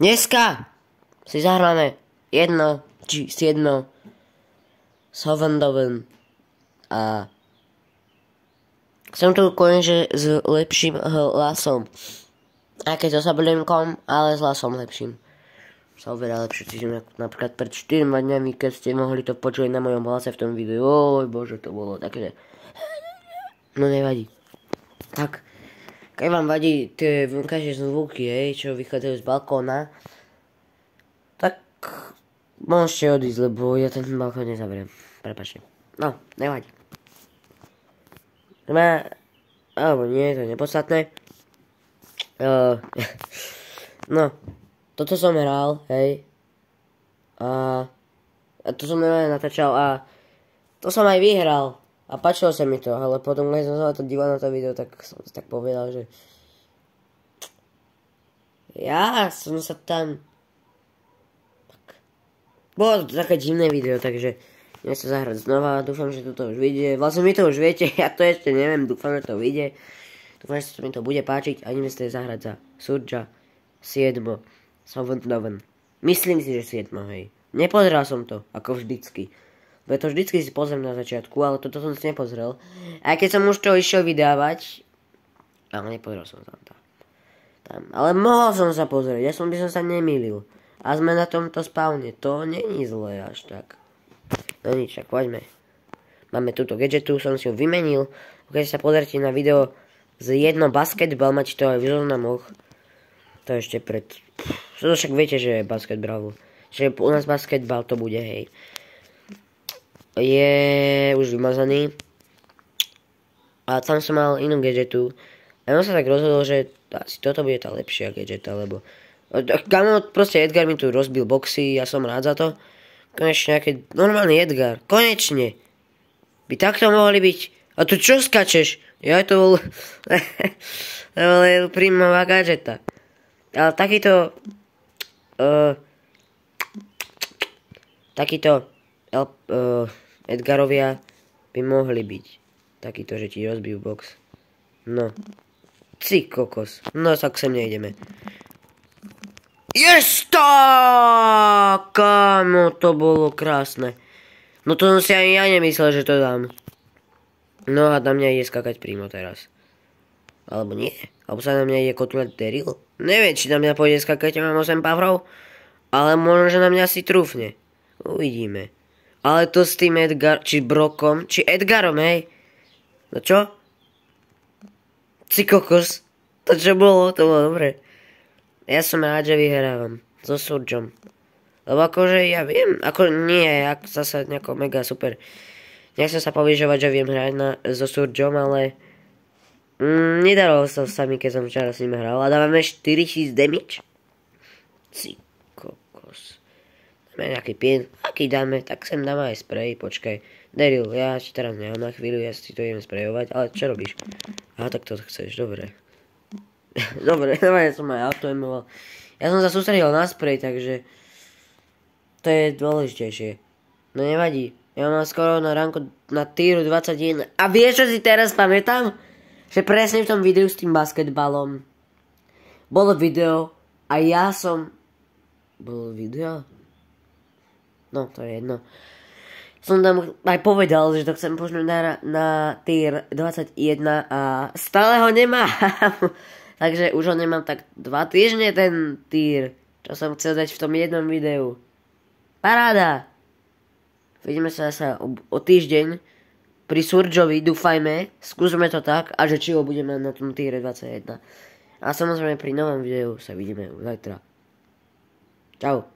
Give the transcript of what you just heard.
Dneska si zahráme 1x1 Sovendoven a som tu konečne s lepším hlasom. Aj keď so sablinkom, ale s hlasom lepším. Sa oveľa lepšie, čiže napríklad pred 4 dňami, keď ste mohli to počuť na mojom hlase v tom videu. Oj bože, to bolo také, no nevadí. Tak, keď vám vadí tie vonkajšie zvuky, čo vychádzajú z balkóna, tak môžete odísť, lebo ja ten balkón nezavriem. Prepáčte. No, nevadí. Alebo nie, to je nepodstatné. No, toto som hral, hej. A to som natáčal a to som aj vyhral. A páčilo sa mi to, ale potom, keď som sa na to díval na to video, tak som si tak povedal, že ja som sa tam... Bolo to také divné video, takže idem sa zahrať znova, dúfam, že toto už vyjde. Vlastne mi to už viete, ja to ešte neviem, dúfam, že to vyjde. Dúfam, že sa mi to bude páčiť a ideme sa zahrať za Surja 7. Sovendoven. Myslím si, že 7, hej. Nepozeral som to, ako vždycky. To vždycky si pozriem na začiatku, ale toto som si nepozrel. Aj keď som už to išiel vydávať, ale nepozrel som sa tam. Ale mohol som sa pozrieť, ja by som sa nemýlil. A sme na tomto spawne, to není zlé až tak. No nič, tak poďme. Máme túto gadgetu, som si ho vymenil. Keď sa pozrite na video z 1 basketbal, máte to aj v zoznamoch. To ešte pred... To však viete, že je basketbal. Že u nás basketbal to bude, hej. Je už vymazaný. A tam som mal inú gadgetu. A on sa tak rozhodol, že asi toto bude tá lepšia gadgeta, lebo... Kamo, proste Edgar mi tu rozbil boxy, ja som rád za to. Konečne nejaký normálny Edgar. Konečne. By takto mohli byť. A tu čo skačeš? Ja to bol... to bol príjmová gadžeta. Ale takýto... Edgarovia by mohli byť. Takýto, že ti rozbijú box. No. Ci kokos. No tak sem nejdeme. Jesta! Kámo, to bolo krásne. No to som si ani ja nemyslel, že to dám. No a na mňa ide skakať prímo teraz. Alebo nie. Alebo sa na mňa ide kotúľať Daryl. Neviem, či na mňa pôjde skakať, ja mám 8 pavrov. Ale možno, že na mňa si trúfne. Uvidíme. Ale to s tým či Brokom, či Edgarom, hej. No čo? Ci kokos. To čo bolo, to bolo dobre. Ja som rád, že vyhrávam. So Surjom. Lebo akože ja viem, ako nie, jak zase nejako mega super. Nechcem sa povyžovať, že viem hrať so Surjom, ale... nedarilo sa mi, keď som včera s ním hral. A dávame 4000 damage? Ci kokos. Dáme nejaký pin. Aký dáme? Tak sem dáme aj spray. Počkaj. Daryl, ja ti teraz nemám na chvíľu, ja si to idem sprayovať. Ale čo robíš? Aha, tak to chceš, dobre. Dobre, ja som aj autoemoval. Ja som sa sústredil na spray, takže... To je dôležitejšie. No nevadí. Ja mám skoro na ranku na týru 21. A vieš, čo si teraz pamätám? Že presne v tom videu s tým basketbalom bolo video a ja som... Bolo video? No, to je jedno. Som tam aj povedal, že to chcem požnúť na tier 21 a stále ho nemám. Takže už ho nemám tak 2 týždne ten tier, čo som chcel dať v tom jednom videu. Paráda! Vidíme sa o týždeň pri Surjovi, dúfajme, skúsme to tak a že či ho budeme na tom tiere 21. A samozrejme pri novom videu sa vidíme zajtra. Čau.